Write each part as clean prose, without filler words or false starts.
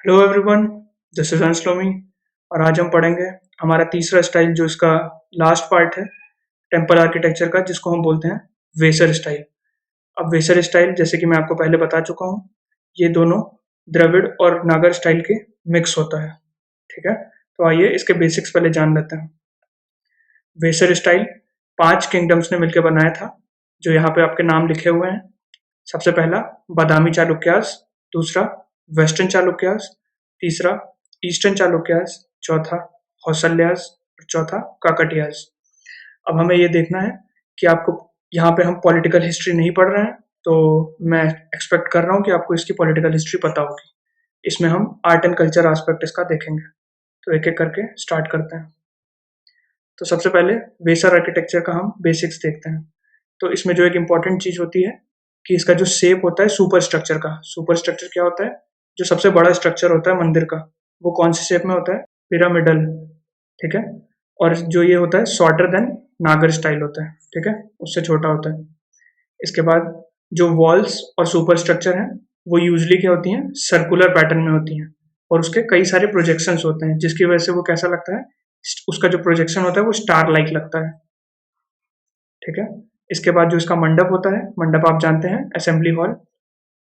Hello everyone, this is Anshlomi. और आज हम पढ़ेंगे हमारा तीसरा स्टाइल, जो इसका लास्ट पार्ट है टेम्पल आर्किटेक्चर का, जिसको हम बोलते हैं वेसर स्टाइल। अब वेसर स्टाइल, जैसे कि मैं आपको पहले बता चुका हूँ, ये दोनों द्रविड़ और नागर स्टाइल के मिक्स होता है। ठीक है, तो आइए इसके बेसिक्स पहले जान लेते हैं। वेसर स्टाइल 5 किंगडम्स ने मिलकर बनाया था, जो यहाँ पे आपके नाम लिखे हुए हैं। सबसे पहला बादामी चालुक्यास, दूसरा वेस्टर्न चालुक्यास, तीसरा ईस्टर्न चालुक्यास, चौथा हौसल्यास और चौथा काकटियास। अब हमें ये देखना है कि आपको, यहाँ पे हम पॉलिटिकल हिस्ट्री नहीं पढ़ रहे हैं, तो मैं एक्सपेक्ट कर रहा हूँ कि आपको इसकी पॉलिटिकल हिस्ट्री पता होगी। इसमें हम आर्ट एंड कल्चर एस्पेक्ट इसका देखेंगे। तो एक एक करके स्टार्ट करते हैं। तो सबसे पहले वेसर आर्किटेक्चर का हम बेसिक्स देखते हैं। तो इसमें जो एक इम्पॉर्टेंट चीज़ होती है कि इसका जो शेप होता है सुपर स्ट्रक्चर का। सुपर स्ट्रक्चर क्या होता है? जो सबसे बड़ा स्ट्रक्चर होता है मंदिर का, वो कौन से शेप में होता है? पिरामिडल। ठीक है, और जो ये होता है शॉर्टर देन नागर स्टाइल होता है। ठीक है, उससे छोटा होता है। इसके बाद जो वॉल्स और सुपर स्ट्रक्चर हैं, वो यूजली क्या होती हैं? सर्कुलर पैटर्न में होती हैं, और उसके कई सारे प्रोजेक्शंस होते हैं, जिसकी वजह से वो कैसा लगता है? उसका जो प्रोजेक्शन होता है वो स्टार लाइक लगता है। ठीक है, इसके बाद जो इसका मंडप होता है, मंडप आप जानते हैं assembly hall,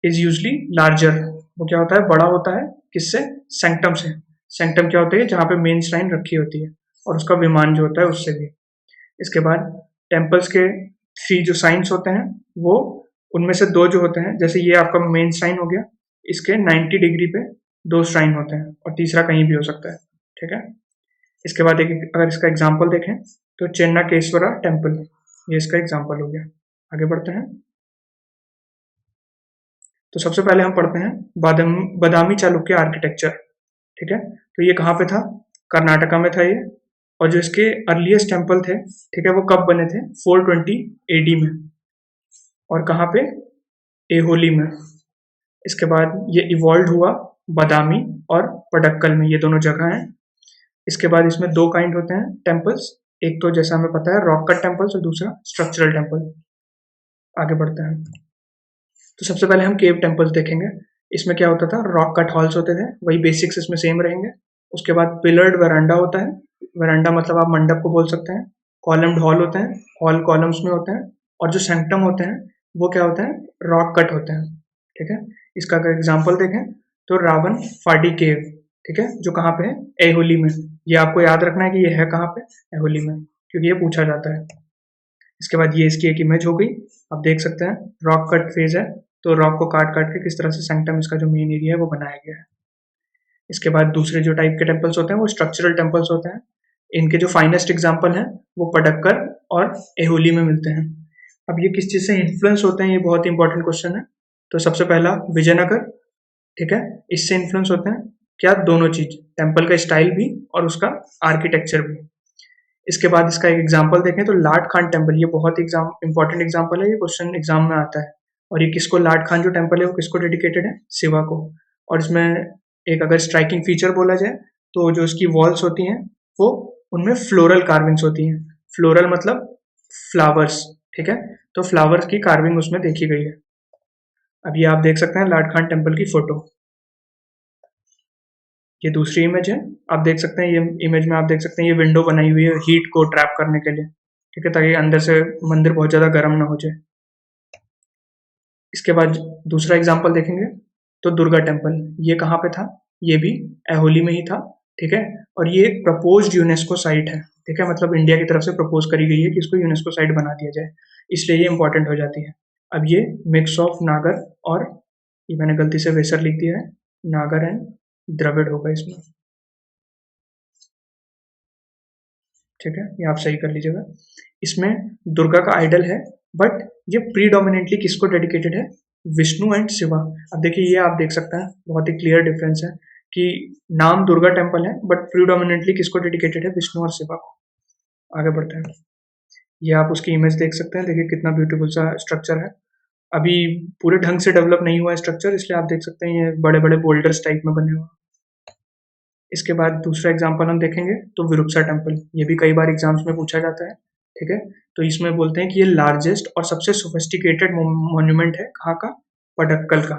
is usually larger. वो क्या होता है? बड़ा होता है। किससे? सैंक्टम से। सैंक्टम क्या होती है? जहाँ पे मेन श्राइन रखी होती है, और उसका विमान जो होता है उससे भी। इसके बाद टेम्पल्स के 3 जो साइंस होते हैं, वो उनमें से 2 जो होते हैं, जैसे ये आपका मेन श्राइन हो गया, इसके 90 डिग्री पे 2 श्राइन होते हैं, और तीसरा कहीं भी हो सकता है। ठीक है, इसके बाद एक अगर इसका एग्जाम्पल देखें तो चेन्नाकेश्वरा टेम्पल, ये इसका एग्जाम्पल हो गया। आगे बढ़ते हैं। तो सबसे पहले हम पढ़ते हैं बादामी चालुक्य आर्किटेक्चर। ठीक है, तो ये कहाँ पे था? कर्नाटका में था ये। और जो इसके अर्लीस्ट टेम्पल थे, ठीक है, वो कब बने थे? 420 एडी में। और कहाँ पे? एहोली में। इसके बाद ये इवॉल्व हुआ बादामी और पडक्कल में, ये दोनों जगह हैं। इसके बाद इसमें 2 काइंड होते हैं टेम्पल्स। एक तो जैसा हमें पता है रॉक कट टेम्पल्स, और दूसरा स्ट्रक्चरल टेम्पल। आगे बढ़ते हैं। तो सबसे पहले हम केव टेम्पल्स देखेंगे। इसमें क्या होता था? रॉक कट हॉल्स होते थे, वही बेसिक्स इसमें सेम रहेंगे। उसके बाद पिलर्ड वरांडा होता है। वरांडा मतलब आप मंडप को बोल सकते हैं। कॉलम्ड हॉल होते हैं, हॉल कॉलम्स में होते हैं। और जो सैंक्टम होते हैं, वो क्या होते हैं? रॉक कट होते हैं। ठीक है, इसका अगर एग्जाम्पल देखें तो रावण फाडी केव, ठीक है, जो कहाँ पे है? एहोली में। ये आपको याद रखना है कि ये है कहाँ पे? एहोली में, क्योंकि ये पूछा जाता है। इसके बाद ये इसकी एक इमेज हो गई। आप देख सकते हैं रॉक कट फेज है, तो रॉक को काट काट के किस तरह से सैंक्टम, इसका जो मेन एरिया है, वो बनाया गया है। इसके बाद दूसरे जो टाइप के टेम्पल्स होते हैं वो स्ट्रक्चरल टेम्पल्स होते हैं। इनके जो फाइनेस्ट एग्जाम्पल हैं वो पडक्कर और एहोली में मिलते हैं। अब ये किस चीज़ से इन्फ्लुएंस होते हैं, ये बहुत इंपॉर्टेंट क्वेश्चन है। तो सबसे पहला विजयनगर, ठीक है, इससे इन्फ्लुएंस होते हैं क्या? दोनों चीज, टेम्पल का स्टाइल भी और उसका आर्किटेक्चर भी। इसके बाद इसका एक एग्जाम्पल देखें तो लाट खान टेम्पल, ये बहुत इंपॉर्टेंट एग्जाम्पल है, ये क्वेश्चन एग्जाम में आता है। और ये किसको, लाट खान जो टेम्पल है वो किसको डेडिकेटेड है? शिवा को। और इसमें एक अगर स्ट्राइकिंग फीचर बोला जाए तो जो इसकी वॉल्स होती हैं, वो उनमें फ्लोरल कार्विंग्स होती हैं। फ्लोरल मतलब फ्लावर्स। ठीक है, तो फ्लावर्स की कार्विंग उसमें देखी गई है। अब ये आप देख सकते हैं लाट खान टेम्पल की फोटो। ये दूसरी इमेज है, आप देख सकते हैं, ये इमेज में आप देख सकते हैं ये विंडो बनाई हुई है हीट को ट्रैप करने के लिए। ठीक है, ताकि अंदर से मंदिर बहुत ज़्यादा गर्म ना हो जाए। इसके बाद दूसरा एग्जाम्पल देखेंगे तो दुर्गा टेम्पल, ये कहाँ पे था? ये भी एहोली में ही था। ठीक है, और ये एक प्रपोज्ड यूनेस्को साइट है। ठीक है, मतलब इंडिया की तरफ से प्रपोज करी गई है कि इसको यूनेस्को साइट बना दिया जाए, इसलिए ये इंपॉर्टेंट हो जाती है। अब ये मिक्स ऑफ नागर और, ये मैंने गलती से वेसर लिख दिया है, नागर एंड द्रविड़ होगा इसमें। ठीक है, ये आप सही कर लीजिएगा। इसमें दुर्गा का आइडल है, बट ये प्रीडोमिनेंटली किसको डेडिकेटेड है? विष्णु एंड शिवा। अब देखिए, ये आप देख सकते हैं बहुत ही क्लियर डिफरेंस है कि नाम दुर्गा टेम्पल है, बट प्रीडोमिनेंटली किसको डेडिकेटेड है? विष्णु और शिवा को। आगे बढ़ते हैं। ये आप उसकी इमेज देख सकते हैं, देखिए कितना ब्यूटीफुल सा स्ट्रक्चर है। अभी पूरे ढंग से डेवलप नहीं हुआ है स्ट्रक्चर, इसलिए आप देख सकते हैं ये बड़े बड़े बोल्डर्स टाइप में बने हुए हैं। इसके बाद दूसरा एग्जाम्पल हम देखेंगे तो विरूपसा टेम्पल, ये भी कई बार एग्जाम्स में पूछा जाता है। ठीक है, तो इसमें बोलते हैं कि ये लार्जेस्ट और सबसे सोफिस्टिकेटेड मॉन्यूमेंट है कहाँ का? पडक्कल का।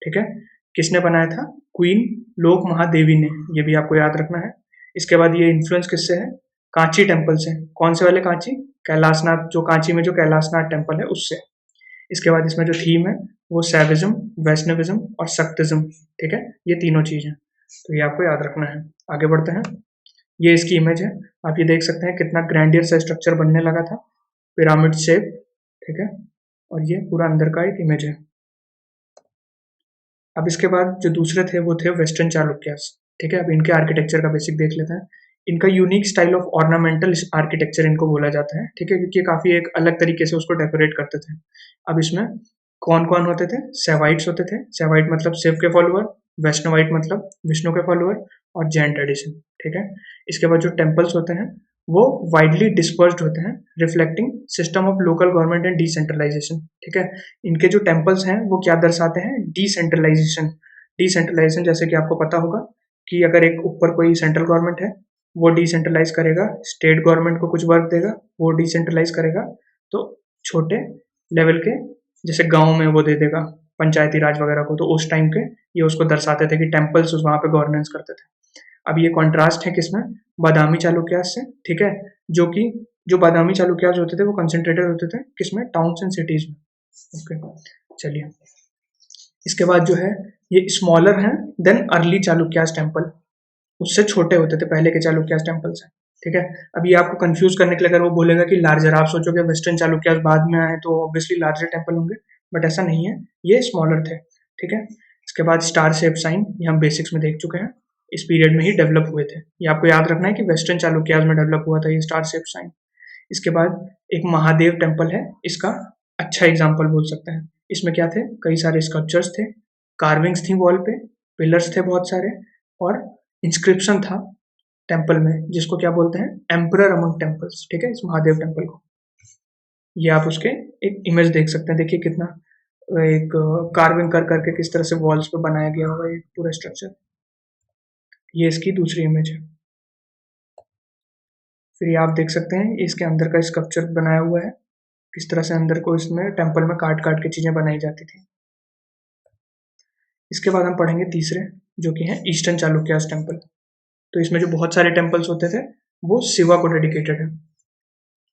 ठीक है, किसने बनाया था? क्वीन लोक महादेवी ने, ये भी आपको याद रखना है। इसके बाद ये इन्फ्लुएंस किससे है? कांची टेम्पल से। कौन से वाले कांची? कैलाशनाथ, जो कांची में जो कैलाशनाथ टेम्पल है उससे। इसके बाद इसमें जो थीम है वो सैविज्म, वैष्णविज्म और शक्तिज्म, ठीक है, ये तीनों चीज है, तो ये आपको याद रखना है। आगे बढ़ते हैं। ये इसकी इमेज है, आप ये देख सकते हैं कितना ग्रैंडियर सा स्ट्रक्चर बनने लगा था, पिरामिड शेप, ठीक है, और ये पूरा अंदर का एक इमेज है। अब इसके बाद जो दूसरे थे वो थे वेस्टर्न चालुक्यास, ठीक है। अब इनके आर्किटेक्चर का बेसिक देख लेते हैं। इनका unique style of ornamental architecture इनको बोला जाता है, ठीक है, क्योंकि काफी एक अलग तरीके से उसको डेकोरेट करते थे। अब इसमें कौन कौन होते थे? सेवाइट्स होते थे। सेवाइट मतलब शिव के फॉलोअर, वैष्णवाइट मतलब विष्णु के फॉलोअर, और जैन ट्रेडिशन, ठीक है। इसके बाद जो टेम्पल्स होते हैं वो वाइडली डिस्पर्स्ड होते हैं, reflecting system of local government and decentralisation, ठीक है। इनके जो टेम्पल्स हैं वो क्या दर्शाते हैं? डिसेंट्रलाइजेशन। डिसेंट्रलाइजेशन जैसे कि आपको पता होगा कि अगर एक ऊपर कोई सेंट्रल गवर्नमेंट है, वो डिसेंट्रलाइज करेगा, स्टेट गवर्नमेंट को कुछ वर्क देगा, वो डिसेंट्रलाइज करेगा, तो छोटे लेवल के जैसे गांव में वो दे देगा पंचायती राज वगैरह को, तो उस टाइम के ये उसको दर्शाते थे कि टेम्पल्स वहां पे गवर्नेंस करते थे। अब ये कॉन्ट्रास्ट है किसमें? बादामी चालुक्यास से, ठीक है, जो कि जो बादामी चालुक्यास होते थे वो कंसेंट्रेटेड होते थे किसमें? टाउन्स एंड सिटीज में। ओके, चलिए। इसके बाद जो है ये स्मॉलर है देन अर्ली चालुक्यास टेम्पल, उससे छोटे होते थे पहले के चालुक्यास टेम्पल से, ठीक है। अब ये आपको कंफ्यूज करने के लिए अगर वो बोलेगा कि लार्जर, आप सोचोगे वेस्टर्न चालुक्यास बाद में आए तो ऑब्वियसली लार्जर टेम्पल होंगे, बट ऐसा नहीं है, ये स्मॉलर थे, ठीक है। इसके बाद स्टार शेप साइन, ये हम बेसिक्स में देख चुके हैं, इस पीरियड में ही डेवलप हुए थे। ये आपको याद रखना है कि वेस्टर्न चालुक्यास में डेवलप हुआ था ये स्टार शेप साइन। इसके बाद एक महादेव टेम्पल है, इसका अच्छा एग्जाम्पल बोल सकते हैं। इसमें क्या थे? कई सारे स्कल्पचर्स थे, कार्विंग्स थी वॉल पे, पिलर्स थे बहुत सारे, और इंस्क्रिप्शन था टेम्पल में, जिसको क्या बोलते हैं? एम्परर अमंग टेम्पल्स, ठीक है, इस महादेव टेम्पल को। ये आप उसके एक इमेज देख सकते हैं, देखिए कितना एक कार्विंग कर करके किस तरह से वॉल्स पे बनाया गया होगा ये पूरा स्ट्रक्चर। ये इसकी दूसरी इमेज है। फिर ये आप देख सकते हैं इसके अंदर का स्कल्पचर बनाया हुआ है, किस तरह से अंदर को इसमें टेम्पल में काट काट के चीजें बनाई जाती थी। इसके बाद हम पढ़ेंगे तीसरे, जो कि है ईस्टर्न चालुक्यास टेम्पल। तो इसमें जो बहुत सारे टेम्पल्स होते थे वो शिवा को डेडिकेटेड है।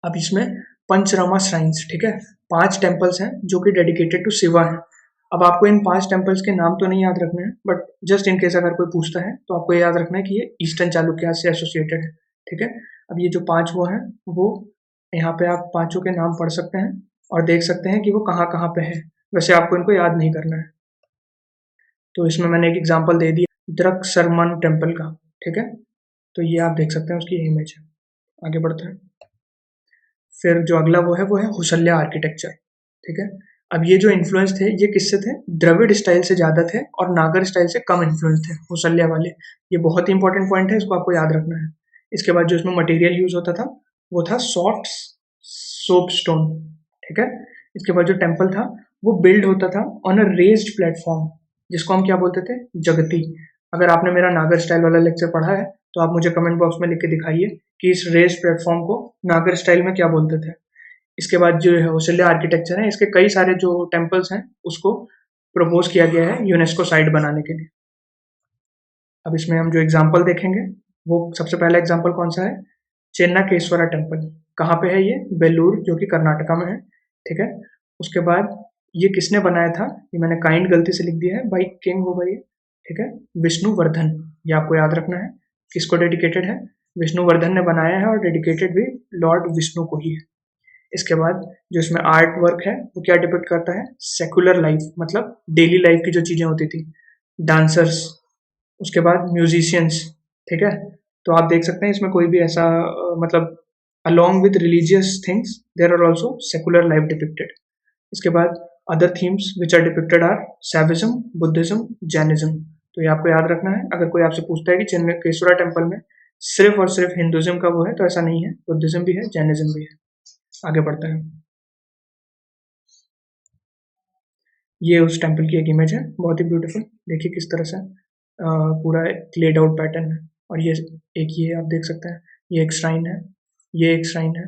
अब इसमें पंचरामा श्राइन्स, ठीक है, 5 टेम्पल्स हैं जो कि डेडिकेटेड टू शिवा है। अब आपको इन 5 टेम्पल्स के नाम तो नहीं याद रखने हैं, बट जस्ट इन केस अगर कोई पूछता है तो आपको याद रखना है कि ये ईस्टर्न चालुक्यास से एसोसिएटेड है, ठीक है। अब ये जो 5 वो हैं, वो यहाँ पे आप पांचों के नाम पढ़ सकते हैं और देख सकते हैं कि वो कहाँ कहाँ पे है। वैसे आपको इनको याद नहीं करना है। तो इसमें मैंने एक एग्जाम्पल दे दिया द्रक्षरमन टेम्पल का, ठीक है, तो ये आप देख सकते हैं उसकी इमेज है। आगे बढ़ते हैं। फिर जो अगला वो है हुसल्या आर्किटेक्चर, ठीक है। अब ये जो इन्फ्लुएंस थे ये किससे थे? द्रविड़ स्टाइल से ज्यादा थे और नागर स्टाइल से कम इन्फ्लुएंस थे हुसल्या वाले। ये बहुत ही इंपॉर्टेंट पॉइंट है, इसको आपको याद रखना है। इसके बाद जो इसमें मटेरियल यूज होता था वो था सॉफ्ट सोप स्टोन, ठीक है। इसके बाद जो टेम्पल था वो बिल्ड होता था ऑन अ रेज्ड प्लेटफॉर्म, जिसको हम क्या बोलते थे? जगती। अगर आपने मेरा नागर स्टाइल वाला लेक्चर पढ़ा है तो आप मुझे कमेंट बॉक्स में लिख के दिखाइए कि इस रेज्ड प्लेटफॉर्म को नागर स्टाइल में क्या बोलते थे। इसके बाद जो है होशल्या आर्किटेक्चर है, इसके कई सारे जो टेम्पल्स हैं उसको प्रपोज किया गया है यूनेस्को साइट बनाने के लिए। अब इसमें हम जो एग्जाम्पल देखेंगे वो सबसे पहला एग्जाम्पल कौन सा है? चेन्नाकेश्वरा टेम्पल। कहाँ पे है ये? बेलूर, जो कि कर्नाटका में है, ठीक है। उसके बाद ये किसने बनाया था? ये मैंने काइंड गलती से लिख दिया है, बाई किंग होगा ये, ठीक है, विष्णुवर्धन। ये आपको याद रखना है। किसको डेडिकेटेड है? विष्णुवर्धन ने बनाया है और डेडिकेटेड भी लॉर्ड विष्णु को ही है। इसके बाद जो इसमें आर्ट वर्क है वो क्या डिपिक्ट करता है? सेकुलर लाइफ, मतलब डेली लाइफ की जो चीजें होती थी, डांसर्स, उसके बाद म्यूजिशियंस, ठीक है। तो आप देख सकते हैं इसमें कोई भी ऐसा मतलब along with religious things there are also secular life depicted. इसके बाद other themes which are depicted are Saivism, Buddhism, Jainism. तो ये आपको याद रखना है। अगर कोई आपसे पूछता है कि चेन्नकेश्वरा टेम्पल में सिर्फ और सिर्फ हिंदुज्म का वो है, तो ऐसा नहीं है, बुद्धिज्म भी है, जैनिज्म भी है। आगे बढ़ते हैं। ये उस टेम्पल की एक इमेज है, बहुत ही ब्यूटीफुल। देखिए किस तरह से पूरा एक लेड आउट पैटर्न है। और ये आप देख सकते हैं, ये एक श्राइन है, ये एक श्राइन है,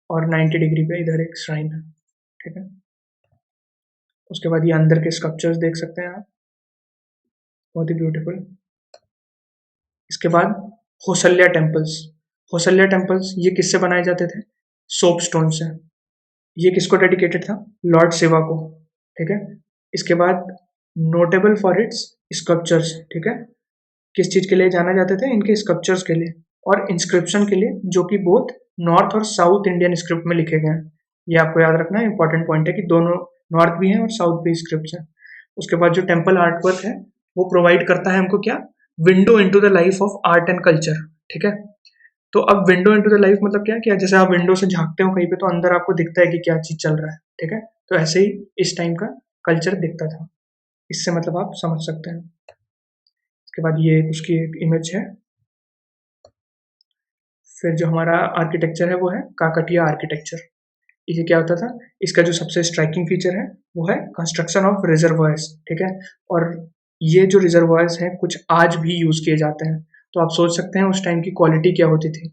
और 90 डिग्री पे इधर एक श्राइन है, ठीक है। उसके बाद ये अंदर के स्कल्पचर्स देख सकते हैं आप। बहुत ही ब्यूटीफुल। इसके बाद होसल्या टेम्पल्स। होसल्या टेम्पल्स ये किससे बनाए जाते थे? सोप स्टोन से। ये किसको डेडिकेटेड था? लॉर्ड शिवा को। ठीक है। इसके बाद नोटेबल फॉर इट्स स्कल्पचर्स। ठीक है। किस चीज के लिए जाना जाते थे? इनके स्कल्पचर्स के लिए और इंस्क्रिप्शन के लिए, जो कि बोथ नॉर्थ और साउथ इंडियन स्क्रिप्ट में लिखे गए हैं। ये आपको याद रखना है, इंपॉर्टेंट पॉइंट है कि दोनों नॉर्थ भी हैं और साउथ भी स्क्रिप्ट हैं। उसके बाद जो टेम्पल आर्टवर्क है वो प्रोवाइड करता है हमको क्या? Window into the life of art and culture. ठीक है। तो अब विंडो इनटू द लाइफ मतलब क्या? जैसे आप विंडो से झांकते हो कहीं पे तो अंदर आपको दिखता है कि क्या चीज चल रहा है। ठीक है। तो ऐसे ही इस टाइम का कल्चर दिखता था। इससे मतलब आप समझ सकते हैं। उसके बाद ये उसकी एक इमेज है। फिर जो हमारा आर्किटेक्चर है वो है काकटिया आर्किटेक्चर। ये क्या होता था? इसका जो सबसे स्ट्राइकिंग फीचर है वो है कंस्ट्रक्शन ऑफ रिजर्वायर्स। ठीक है। और ये जो रिजर्वायर्स हैं कुछ आज भी यूज किए जाते हैं। तो आप सोच सकते हैं उस टाइम की क्वालिटी क्या होती थी।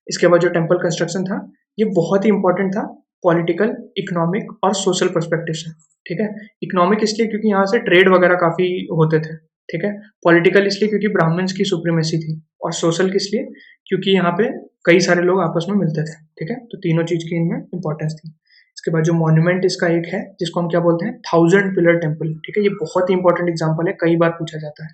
इसके बाद जो टेम्पल कंस्ट्रक्शन था ये बहुत ही इंपॉर्टेंट था पॉलिटिकल, इकोनॉमिक और सोशल पर्सपेक्टिव से। ठीक है। इकोनॉमिक इसलिए क्योंकि यहाँ से ट्रेड वगैरह काफी होते थे। ठीक है। पॉलिटिकल इसलिए क्योंकि ब्राह्मण्स की सुप्रीमेसी थी। और सोशल किस लिए? क्योंकि यहाँ पे कई सारे लोग आपस में मिलते थे। ठीक है। तो तीनों चीज की इनमें इंपॉर्टेंस थी। इसके बाद जो मॉन्यूमेंट इसका एक है जिसको हम क्या बोलते हैं? 1000 पिलर टेम्पल। ठीक है। ये बहुत ही इंपॉर्टेंट एग्जाम्पल है, कई बार पूछा जाता है।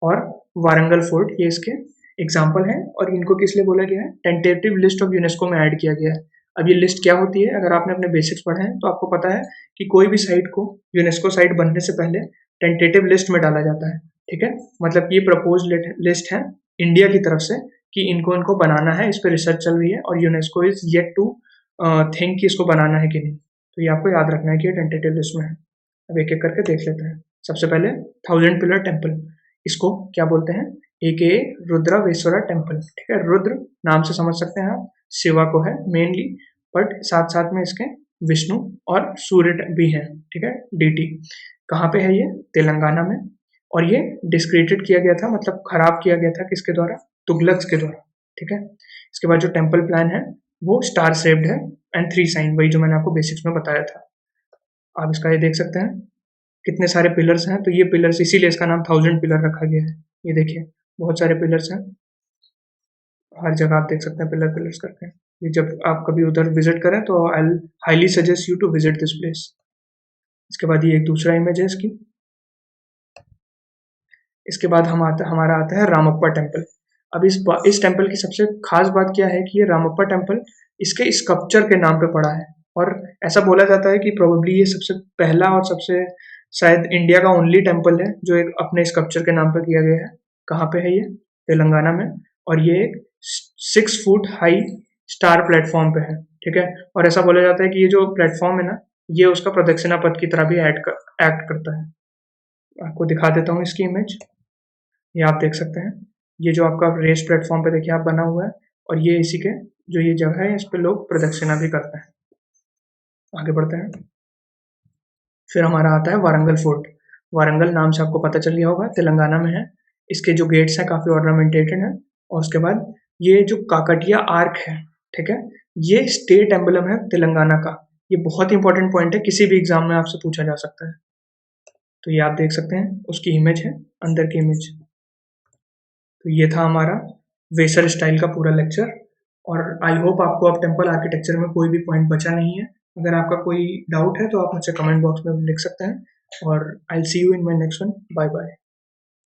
और वारंगल फोर्ट ये इसके एग्जाम्पल है। और इनको किस लिए बोला गया है? टेंटेटिव लिस्ट ऑफ यूनेस्को में ऐड किया गया है। अब ये लिस्ट क्या होती है? अगर आपने अपने बेसिक्स पढ़े हैं तो आपको पता है कि कोई भी साइट को यूनेस्को साइट बनने से पहले टेंटेटिव लिस्ट में डाला जाता है। ठीक है। मतलब ये प्रपोज लिस्ट है इंडिया की तरफ से कि इनको इनको बनाना है, इस पर रिसर्च चल रही है और UNESCO is yet to think कि इसको बनाना है कि नहीं। तो ये आपको याद रखना है कि ये टेंटेटिव लिस्ट में है। अब एक एक करके देख लेते हैं। सबसे पहले 1000 पिलर टेम्पल, इसको क्या बोलते हैं? एके रुद्रावेश्वरा टेम्पल। ठीक है। रुद्र नाम से समझ सकते हैं आप, शिवा को है मेनली, बट साथ साथ में इसके विष्णु और सूर्य भी हैं। ठीक है। डीटी कहाँ पे है? ये तेलंगाना में। और ये डिस्क्रेडिटेड किया गया था, मतलब खराब किया गया था किसके द्वारा? तुगलक्स के द्वारा। ठीक है। इसके बाद जो टेम्पल प्लान है वो स्टार शेप्ड है एंड 3 साइन, वही जो मैंने आपको बेसिक्स में बताया था। आप इसका ये देख सकते हैं कितने सारे पिलर्स हैं। तो ये पिलर्स इसीलिए इसका नाम 1000 पिलर रखा गया है। ये देखिए बहुत सारे पिलर्स हैं, हर जगह आप देख सकते हैं पिलर पिलर्स करके। ये जब आप कभी उधर विजिट करें तो I highly suggest you to visit this place. इसके बाद ये एक दूसरा इमेज है इसकी। इसके बाद हमारा आता है रामप्पा टेम्पल। अब इस टेम्पल की सबसे खास बात क्या है कि ये रामप्पा टेम्पल इसके स्कल्पचर के नाम पे पड़ा है। और ऐसा बोला जाता है कि प्रोबेबली ये सबसे पहला और सबसे शायद इंडिया का ओनली टेम्पल है जो एक अपने स्कल्पचर के नाम पे किया गया है। कहाँ पे है ये? तेलंगाना में। और ये एक 6 फुट हाई स्टार प्लेटफॉर्म पे है। ठीक है। और ऐसा बोला जाता है कि ये जो प्लेटफॉर्म है ना, ये उसका प्रदक्षिणा पथ की तरह भी एक्ट करता है। आपको दिखा देता हूँ इसकी इमेज। ये आप देख सकते हैं, ये जो आपका रेस प्लेटफॉर्म पे देखिए आप बना हुआ है। और ये इसी के जो ये जगह है इस पे लोग प्रदक्षिणा भी करते हैं। आगे बढ़ते हैं। फिर हमारा आता है वारंगल फोर्ट। वारंगल नाम से आपको पता चल गया होगा, तेलंगाना में है। इसके जो गेट्स हैं काफी ऑर्नामेंटेटेड हैं। और उसके बाद ये जो काकटिया आर्क है, ठीक है, ये स्टेट एम्बलम है तेलंगाना का। ये बहुत इंपॉर्टेंट पॉइंट है, किसी भी एग्जाम में आपसे पूछा जा सकता है। तो ये आप देख सकते हैं, उसकी इमेज है, अंदर की इमेज। तो ये था हमारा वेसर स्टाइल का पूरा लेक्चर। और आई होप आपको अब टेम्पल आर्किटेक्चर में कोई भी पॉइंट बचा नहीं है। अगर आपका कोई डाउट है तो आप मुझसे कमेंट बॉक्स में लिख सकते हैं। और I will see you in my next one. Bye bye.